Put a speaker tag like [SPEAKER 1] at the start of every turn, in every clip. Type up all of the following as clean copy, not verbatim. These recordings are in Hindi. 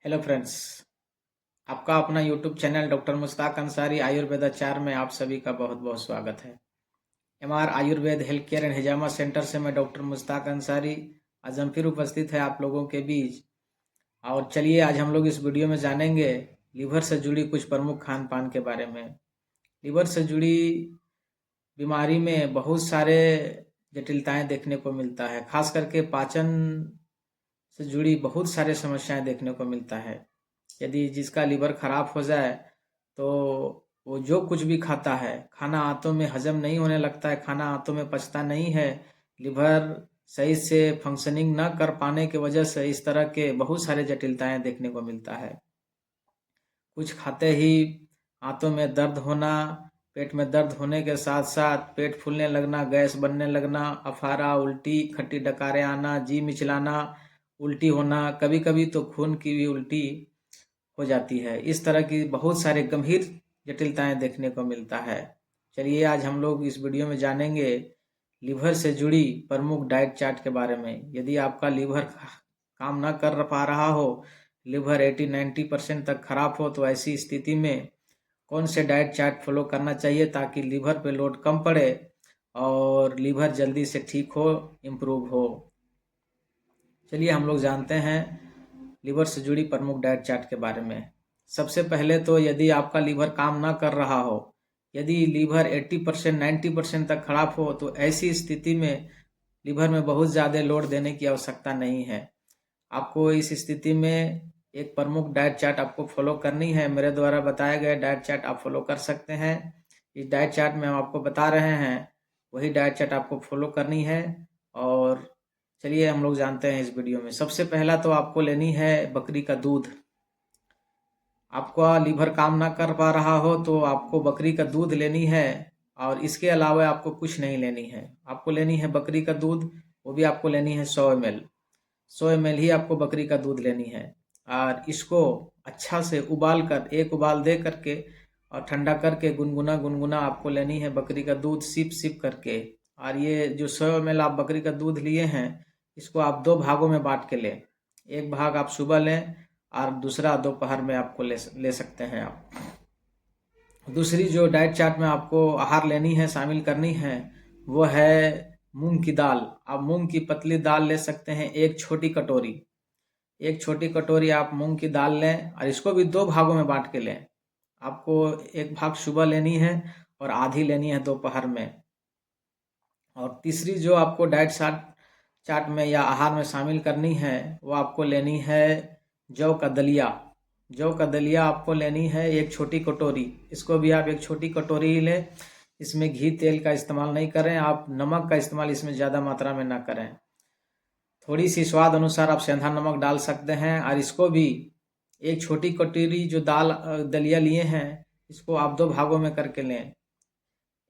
[SPEAKER 1] Hello friends. आपका अपना YouTube channel doctor Mushtaq Ansari आयुर्वेदाचार्य में आप सभी का बहुत बहुत स्वागत है। MR Ayurveda health care and हिजामा सेंटर से मैं डॉक्टर मुश्ताक अंसारी आज हम फिर उपस्थित है आप लोगों के बीच। और चलिए आज हम लोग इस वीडियो में जानेंगे लीवर से जुड़ी कुछ प्रमुख खान पान के बारे में। लीवर से जुड़ी बीमारी में बहुत सारे जटिलताएं देखने को मिलता है, खास करके पाचन से जुड़ी बहुत सारे समस्याएं देखने को मिलता है। यदि जिसका लीवर खराब हो जाए तो वो जो कुछ भी खाता है, खाना आंतों में हजम नहीं होने लगता है, खाना आंतों में पचता नहीं है। लीवर सही से फंक्शनिंग न कर पाने की वजह से इस तरह के बहुत सारे जटिलताएं देखने को मिलता है। कुछ खाते ही आंतों में दर्द होना, पेट में दर्द होने के साथ साथ पेट फूलने लगना, गैस बनने लगना, अफारा, उल्टी, खट्टी डकारें आना, जी मिचलाना, उल्टी होना, कभी कभी तो खून की भी उल्टी हो जाती है। इस तरह की बहुत सारे गंभीर जटिलताएं देखने को मिलता है। चलिए आज हम लोग इस वीडियो में जानेंगे लीवर से जुड़ी प्रमुख डाइट चार्ट के बारे में। यदि आपका लीवर काम ना कर पा रहा हो, लीवर 80-90% तक खराब हो, तो ऐसी स्थिति में कौन से डाइट चार्ट फॉलो करना चाहिए ताकि लीवर पे लोड कम पड़े और लीवर जल्दी से ठीक हो, इम्प्रूव हो। चलिए हम लोग जानते हैं लीवर से जुड़ी प्रमुख डाइट चार्ट के बारे में। सबसे पहले तो यदि आपका लीवर काम ना कर रहा हो, यदि लीवर 80% 90% तक खराब हो, तो ऐसी स्थिति में लीवर में बहुत ज़्यादा लोड देने की आवश्यकता नहीं है। आपको इस स्थिति में एक प्रमुख डाइट चार्ट आपको फॉलो करनी है। मेरे द्वारा बताया गया डाइट चार्ट आप फॉलो कर सकते हैं। इस डाइट चार्ट में हम आपको बता रहे हैं, वही डाइट चार्ट आपको फॉलो करनी है। और चलिए हम लोग जानते हैं इस वीडियो में। सबसे पहला तो आपको लेनी है बकरी का दूध। आपका लीवर काम ना कर पा रहा हो तो आपको बकरी का दूध लेनी है, और इसके अलावा आपको कुछ नहीं लेनी है। आपको लेनी है बकरी का दूध, वो भी आपको लेनी है 100 ml। 100 ml ही आपको बकरी का दूध लेनी है, और इसको अच्छा से उबाल कर, एक उबाल दे करके और ठंडा करके गुनगुना गुनगुना आपको लेनी है बकरी का दूध, सिप सिप करके। और ये जो 100 ml आप बकरी का दूध लिए हैं, इसको आप 2 भागों में बांट के लें। एक भाग आप सुबह लें और दूसरा दोपहर में आपको ले सकते हैं आप। दूसरी जो डाइट चार्ट में आपको आहार लेनी है, शामिल करनी है, वो है मूंग की दाल। आप मूंग की पतली दाल ले सकते हैं, एक छोटी कटोरी। एक छोटी कटोरी आप मूंग की दाल लें और इसको भी 2 भागों में बांट के लें। आपको एक भाग सुबह लेनी है और आधी लेनी है दोपहर में। और तीसरी जो आपको डाइट चार्ट में या आहार में शामिल करनी है, वो आपको लेनी है जौ का दलिया। जौ का दलिया आपको लेनी है एक छोटी कटोरी। इसको भी आप एक छोटी कटोरी ही लें। इसमें घी तेल का इस्तेमाल नहीं करें, आप नमक का इस्तेमाल इसमें ज़्यादा मात्रा में ना करें। थोड़ी सी स्वाद अनुसार आप सेंधा नमक डाल सकते हैं। और इसको भी एक छोटी कटोरी जो दलिया लिए हैं, इसको आप 2 भागों में करके लें।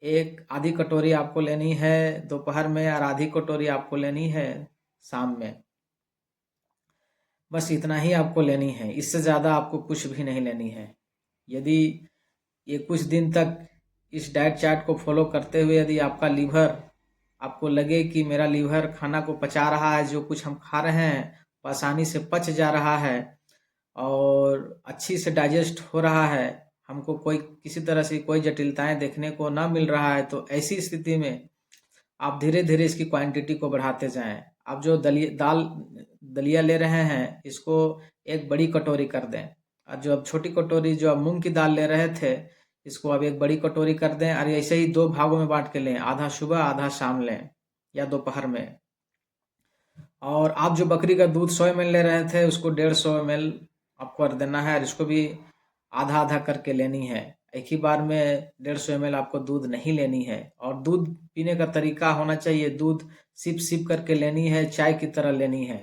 [SPEAKER 1] एक आधी कटोरी आपको लेनी है दोपहर में और आधी कटोरी आपको लेनी है शाम में। बस इतना ही आपको लेनी है, इससे ज़्यादा आपको कुछ भी नहीं लेनी है। यदि ये कुछ दिन तक इस डाइट चार्ट को फॉलो करते हुए यदि आपका लीवर, आपको लगे कि मेरा लीवर खाना को पचा रहा है, जो कुछ हम खा रहे हैं वो आसानी से पच जा रहा है और अच्छी से डाइजेस्ट हो रहा है, हमको कोई किसी तरह से कोई जटिलताएं देखने को ना मिल रहा है, तो ऐसी स्थिति में आप धीरे धीरे इसकी क्वांटिटी को बढ़ाते जाएं। आप जो दलिया ले रहे हैं, इसको एक बड़ी कटोरी कर दें। और जो अब छोटी कटोरी जो आप मूंग की दाल ले रहे थे, इसको अब एक बड़ी कटोरी कर दें और ऐसे ही 2 भागों में बांट के लें, आधा सुबह आधा शाम लें या दोपहर में। और आप जो बकरी का दूध 100 ml ले रहे थे, उसको 150 ml आपको कर देना है और इसको भी आधा आधा करके लेनी है। एक ही बार में 150 ml आपको दूध नहीं लेनी है। और दूध पीने का तरीका होना चाहिए, दूध सिप सिप करके लेनी है, चाय की तरह लेनी है।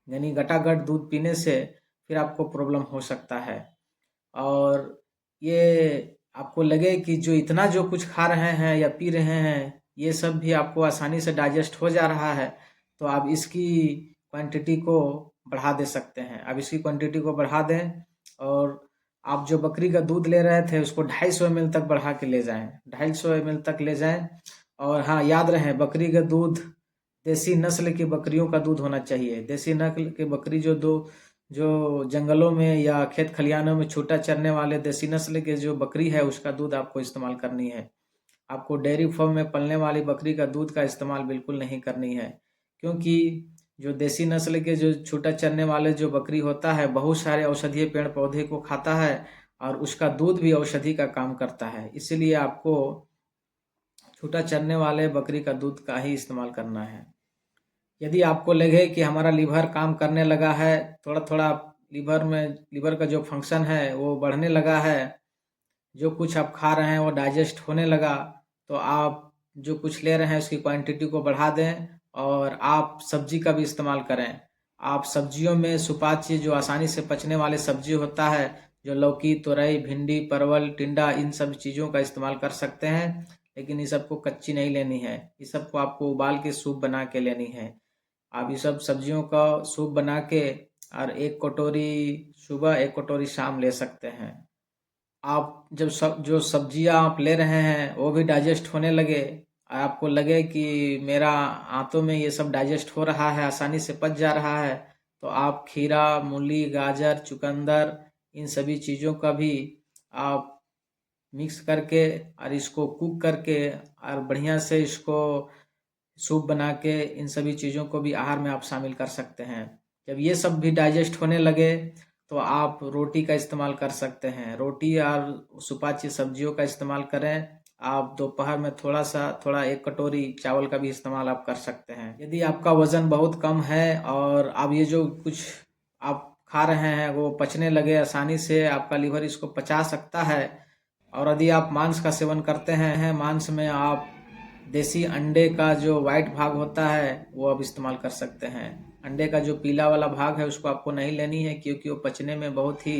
[SPEAKER 1] यानी गटागट दूध पीने से फिर आपको प्रॉब्लम हो सकता है। और ये आपको लगे कि जो इतना जो कुछ खा रहे हैं या पी रहे हैं, ये सब भी आपको आसानी से डाइजेस्ट हो जा रहा है, तो आप इसकी क्वांटिटी को बढ़ा दे सकते हैं। आप इसकी क्वांटिटी को बढ़ा दें और आप जो बकरी का दूध ले रहे थे, उसको 250 ml तक बढ़ा के ले जाएं, 250 ml तक ले जाएं। और हाँ, याद रहे बकरी का दूध देसी नस्ल की बकरियों का दूध होना चाहिए। देसी नस्ल की बकरी जो जो जंगलों में या खेत खलिहानों में छूटा चरने वाले देसी नस्ल के जो बकरी है उसका दूध आपको इस्तेमाल करनी है। आपको डेयरी फार्म में पलने वाली बकरी का दूध का इस्तेमाल बिल्कुल नहीं करनी है, क्योंकि जो देसी नस्ल के जो छूटा चरने वाले जो बकरी होता है बहुत सारे औषधीय पेड़ पौधे को खाता है और उसका दूध भी औषधि का काम करता है। इसीलिए आपको छूटा चरने वाले बकरी का दूध का ही इस्तेमाल करना है। यदि आपको लगे कि हमारा लीवर काम करने लगा है, थोड़ा थोड़ा लीवर का जो फंक्शन है वो बढ़ने लगा है, जो कुछ आप खा रहे हैं वो डाइजेस्ट होने लगा, तो आप जो कुछ ले रहे हैं उसकी क्वांटिटी को बढ़ा दें और आप सब्जी का भी इस्तेमाल करें। आप सब्जियों में सुपाच्य जो आसानी से पचने वाले सब्जी होता है, जो लौकी, तुरई, भिंडी, परवल, टिंडा, इन सब चीज़ों का इस्तेमाल कर सकते हैं, लेकिन इस सबको कच्ची नहीं लेनी है। इस सबको आपको उबाल के सूप बना के लेनी है। आप ये सब सब्जियों का सूप बना के और 1 कटोरी सुबह 1 कटोरी शाम ले सकते हैं। आप जब जो सब्जियां आप ले रहे हैं वो भी डाइजेस्ट होने लगे, आपको लगे कि मेरा आंतों में ये सब डाइजेस्ट हो रहा है, आसानी से पच जा रहा है, तो आप खीरा, मूली, गाजर, चुकंदर, इन सभी चीज़ों का भी आप मिक्स करके और इसको कुक करके और बढ़िया से इसको सूप बना के इन सभी चीज़ों को भी आहार में आप शामिल कर सकते हैं। जब ये सब भी डाइजेस्ट होने लगे तो आप रोटी का इस्तेमाल कर सकते हैं। रोटी और सुपाच्य सब्जियों का इस्तेमाल करें। आप दोपहर में थोड़ा 1 कटोरी चावल का भी इस्तेमाल आप कर सकते हैं। यदि आपका वज़न बहुत कम है और आप ये जो कुछ आप खा रहे हैं वो पचने लगे आसानी से, आपका लीवर इसको पचा सकता है, और यदि आप मांस का सेवन करते हैं, मांस में आप देसी अंडे का जो वाइट भाग होता है वो आप इस्तेमाल कर सकते हैं। अंडे का जो पीला वाला भाग है उसको आपको नहीं लेनी है, क्योंकि वो पचने में बहुत ही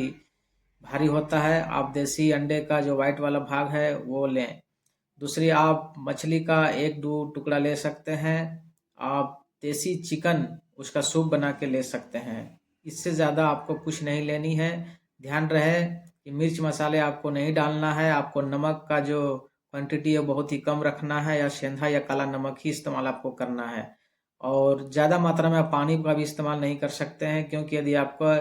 [SPEAKER 1] भारी होता है। आप देसी अंडे का जो वाइट वाला भाग है वो लें। दूसरी, आप मछली का 1-2 टुकड़ा ले सकते हैं। आप देसी चिकन उसका सूप बना के ले सकते हैं। इससे ज़्यादा आपको कुछ नहीं लेनी है। ध्यान रहे कि मिर्च मसाले आपको नहीं डालना है। आपको नमक का जो क्वांटिटी है बहुत ही कम रखना है, या सेंधा या काला नमक ही इस्तेमाल आपको करना है। और ज़्यादा मात्रा में आप पानी का भी इस्तेमाल नहीं कर सकते हैं, क्योंकि यदि आपका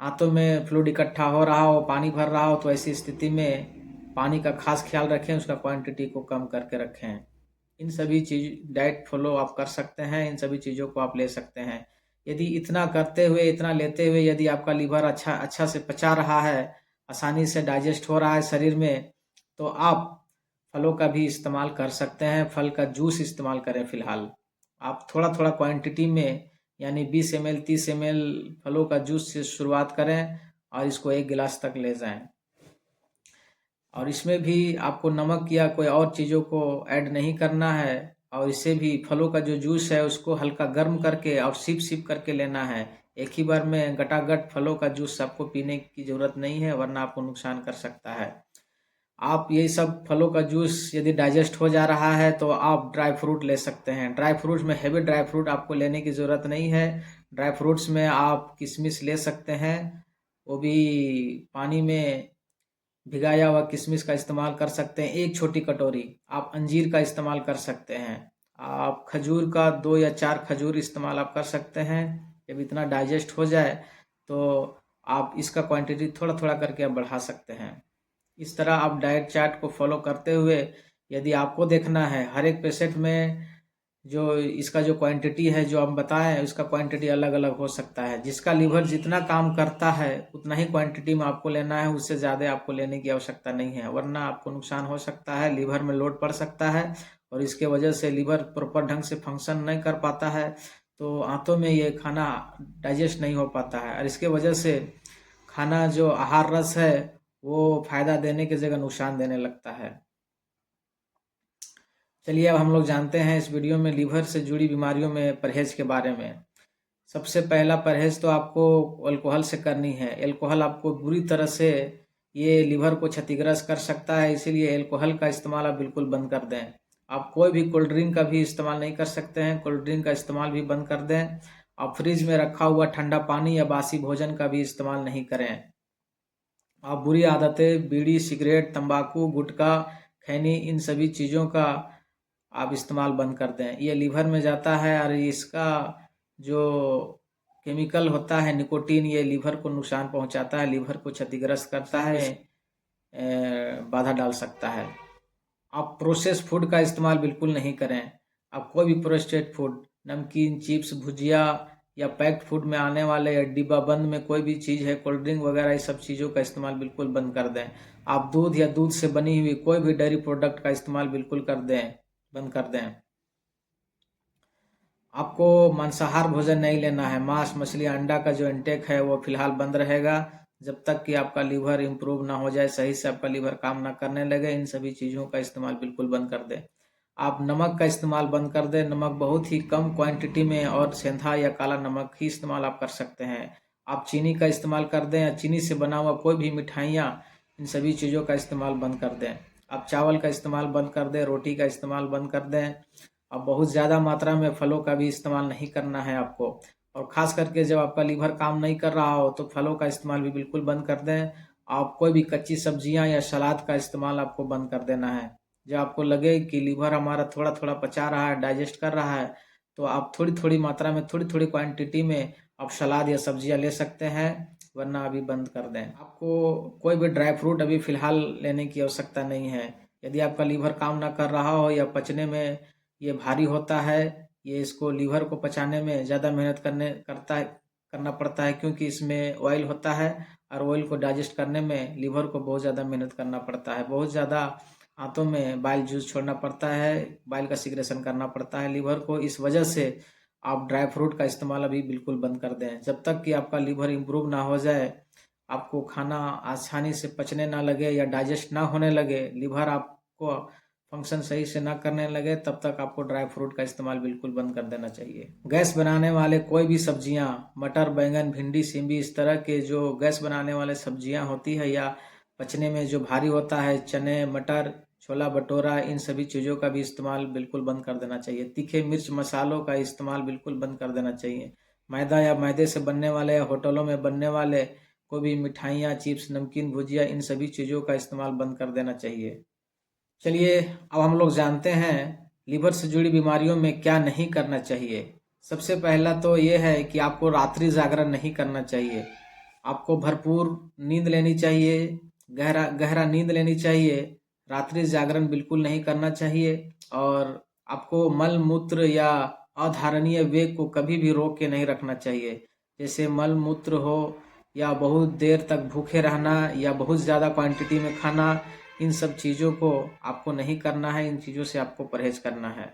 [SPEAKER 1] आंतों में फ्लूइड इकट्ठा हो रहा हो, पानी भर रहा हो, तो ऐसी स्थिति में पानी का खास ख्याल रखें, उसका क्वांटिटी को कम करके रखें। इन सभी चीज डाइट फॉलो आप कर सकते हैं, इन सभी चीज़ों को आप ले सकते हैं। यदि इतना करते हुए, इतना लेते हुए यदि आपका लीवर अच्छा से पचा रहा है, आसानी से डाइजेस्ट हो रहा है शरीर में, तो आप फलों का भी इस्तेमाल कर सकते हैं। फल का जूस इस्तेमाल करें फिलहाल। आप थोड़ा थोड़ा क्वांटिटी में, यानी 20 ml 30 ml फलों का जूस से शुरुआत करें और इसको 1 गिलास तक ले जाएं। और इसमें भी आपको नमक या कोई और चीज़ों को ऐड नहीं करना है, और इससे भी फलों का जो जूस है उसको हल्का गर्म करके और सिप सिप करके लेना है। एक ही बार में गटागट फलों का जूस आपको पीने की ज़रूरत नहीं है, वरना आपको नुकसान कर सकता है। आप ये सब फलों का जूस यदि डाइजेस्ट हो जा रहा है तो आप ड्राई फ्रूट ले सकते हैं। ड्राई फ्रूट्स में हैवी ड्राई फ्रूट आपको लेने की ज़रूरत नहीं है। ड्राई फ्रूट्स में आप किशमिश ले सकते हैं, वो भी पानी में भिगाया हुआ किशमिश का इस्तेमाल कर सकते हैं 1 छोटी कटोरी। आप अंजीर का इस्तेमाल कर सकते हैं। आप खजूर का 2 या 4 खजूर इस्तेमाल आप कर सकते हैं। जब इतना डाइजेस्ट हो जाए तो आप इसका क्वांटिटी थोड़ा थोड़ा करके आप बढ़ा सकते हैं। इस तरह आप डाइट चार्ट को फॉलो करते हुए, यदि आपको देखना है हर एक पेशेंट में जो इसका जो क्वांटिटी है जो हम बताएं, उसका क्वांटिटी अलग अलग हो सकता है। जिसका लीवर जितना काम करता है उतना ही क्वांटिटी में आपको लेना है, उससे ज़्यादा आपको लेने की आवश्यकता नहीं है, वरना आपको नुकसान हो सकता है, लीवर में लोड पड़ सकता है और इसके वजह से लीवर प्रॉपर ढंग से फंक्शन नहीं कर पाता है, तो आंतों में ये खाना डाइजेस्ट नहीं हो पाता है, और इसके वजह से खाना जो आहार रस है वो फायदा देने की जगह नुकसान देने लगता है। चलिए अब हम लोग जानते हैं इस वीडियो में लीवर से जुड़ी बीमारियों में परहेज के बारे में। सबसे पहला परहेज तो आपको अल्कोहल से करनी है। अल्कोहल आपको बुरी तरह से ये लीवर को क्षतिग्रस्त कर सकता है, इसीलिए अल्कोहल का इस्तेमाल आप बिल्कुल बंद कर दें। आप कोई भी कोल्ड ड्रिंक का भी इस्तेमाल नहीं कर सकते हैं, कोल्ड ड्रिंक का इस्तेमाल भी बंद कर दें। आप फ्रिज में रखा हुआ ठंडा पानी या बासी भोजन का भी इस्तेमाल नहीं करें। आप बुरी आदतें, बीड़ी, सिगरेट, तंबाकू, गुटखा, खैनी, इन सभी चीज़ों का आप इस्तेमाल बंद कर दें। ये लीवर में जाता है और इसका जो केमिकल होता है निकोटीन, ये लीवर को नुकसान पहुंचाता है, लीवर को क्षतिग्रस्त करता है, बाधा डाल सकता है। आप प्रोसेस फूड का इस्तेमाल बिल्कुल नहीं करें। आप कोई भी प्रोसेस्ड फूड, नमकीन, चिप्स, भुजिया या पैक्ड फूड में आने वाले या डिब्बा बंद में कोई भी चीज़ है, कोल्ड ड्रिंक वगैरह, ये सब चीज़ों का इस्तेमाल बिल्कुल बंद कर दें। आप दूध या दूध से बनी हुई कोई भी डेयरी प्रोडक्ट का इस्तेमाल बिल्कुल बंद कर दें। आपको मांसाहार भोजन नहीं लेना है। मांस, मछली, अंडा का जो इंटेक है वो फिलहाल बंद रहेगा जब तक कि आपका लीवर इम्प्रूव ना हो जाए, सही से आपका लीवर काम ना करने लगे। इन सभी चीज़ों का इस्तेमाल बिल्कुल बंद कर दें। आप नमक का इस्तेमाल बंद कर दें। नमक बहुत ही कम क्वांटिटी में और सेंधा या काला नमक ही इस्तेमाल आप कर सकते हैं। आप चीनी का इस्तेमाल कर दें या चीनी से बना हुआ कोई भी मिठाइयाँ, इन सभी चीज़ों का इस्तेमाल बंद कर दें। आप चावल का इस्तेमाल बंद कर दें, रोटी का इस्तेमाल बंद कर दें। अब बहुत ज़्यादा मात्रा में फलों का भी इस्तेमाल नहीं करना है आपको। और ख़ास करके जब आपका लीवर काम नहीं कर रहा हो तो फलों का इस्तेमाल भी बिल्कुल बंद कर दें। आप कोई भी कच्ची सब्जियां या सलाद का इस्तेमाल आपको बंद कर देना है। जब आपको लगे कि लीवर हमारा थोड़ा थोड़ा पचा रहा है, डाइजेस्ट कर रहा है, तो आप थोड़ी थोड़ी मात्रा में, थोड़ी थोड़ी क्वांटिटी में आप सलाद या सब्जियां ले सकते हैं, वरना अभी बंद कर दें। आपको कोई भी ड्राई फ्रूट अभी फ़िलहाल लेने की आवश्यकता नहीं है। यदि आपका लीवर काम ना कर रहा हो या पचने में ये भारी होता है, ये इसको लीवर को पचाने में ज़्यादा मेहनत करना पड़ता है, क्योंकि इसमें ऑयल होता है और ऑयल को डाइजेस्ट करने में लीवर को बहुत ज़्यादा मेहनत करना पड़ता है। बहुत ज़्यादा हाथों में बाइल जूस छोड़ना पड़ता है, बाइल का सिक्रेशन करना पड़ता है लीवर को। इस वजह से आप ड्राई फ्रूट का इस्तेमाल अभी बिल्कुल बंद कर दें। जब तक कि आपका लीवर इम्प्रूव ना हो जाए, आपको खाना आसानी से पचने ना लगे या डाइजेस्ट ना होने लगे, लीवर आपको फंक्शन सही से ना करने लगे, तब तक आपको ड्राई फ्रूट का इस्तेमाल बिल्कुल बंद कर देना चाहिए। गैस बनाने वाले कोई भी सब्जियां, मटर, बैंगन, भिंडी, सिम्बी, इस तरह के जो गैस बनाने वाले सब्जियां होती है या पचने में जो भारी होता है, चने, मटर, छोला भटूरा, इन सभी चीज़ों का भी इस्तेमाल बिल्कुल बंद कर देना चाहिए। तीखे मिर्च मसालों का इस्तेमाल बिल्कुल बंद कर देना चाहिए। मैदा या मैदे से बनने वाले या होटलों में बनने वाले कोई भी मिठाइयाँ, चिप्स, नमकीन, भुजिया, इन सभी चीज़ों का इस्तेमाल बंद कर देना चाहिए। चलिए अब हम लोग जानते हैं लीवर से जुड़ी बीमारियों में क्या नहीं करना चाहिए। सबसे पहला तो ये है कि आपको रात्रि जागरण नहीं करना चाहिए। आपको भरपूर नींद लेनी चाहिए, गहरा गहरा नींद लेनी चाहिए। रात्रि जागरण बिल्कुल नहीं करना चाहिए। और आपको मल मूत्र या अधारणीय वेग को कभी भी रोक के नहीं रखना चाहिए। जैसे मल मूत्र हो या बहुत देर तक भूखे रहना या बहुत ज़्यादा क्वांटिटी में खाना, इन सब चीज़ों को आपको नहीं करना है। इन चीज़ों से आपको परहेज करना है।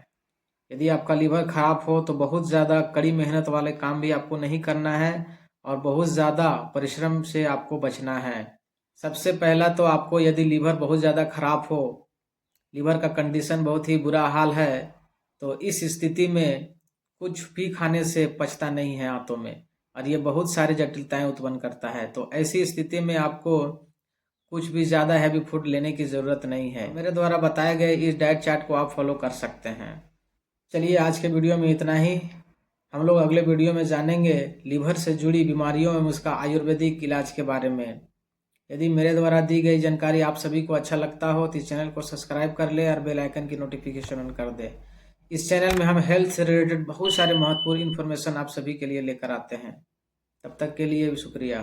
[SPEAKER 1] यदि आपका लीवर खराब हो तो बहुत ज़्यादा कड़ी मेहनत वाले काम भी आपको नहीं करना है और बहुत ज़्यादा परिश्रम से आपको बचना है। सबसे पहला तो आपको, यदि लीवर बहुत ज़्यादा खराब हो, लीवर का कंडीशन बहुत ही बुरा हाल है, तो इस स्थिति में कुछ भी खाने से पचता नहीं है आंतों में, और ये बहुत सारी जटिलताएं उत्पन्न करता है। तो ऐसी स्थिति में आपको कुछ भी ज़्यादा हैवी फूड लेने की ज़रूरत नहीं है। मेरे द्वारा बताए गए इस डाइट चार्ट को आप फॉलो कर सकते हैं। चलिए आज के वीडियो में इतना ही। हम लोग अगले वीडियो में जानेंगे लीवर से जुड़ी बीमारियों में उसका आयुर्वेदिक इलाज के बारे में। यदि मेरे द्वारा दी गई जानकारी आप सभी को अच्छा लगता हो तो इस चैनल को सब्सक्राइब कर ले और बेल आइकन की नोटिफिकेशन ऑन कर दे। इस चैनल में हम हेल्थ से रिलेटेड बहुत सारे महत्वपूर्ण इन्फॉर्मेशन आप सभी के लिए लेकर आते हैं। तब तक के लिए शुक्रिया।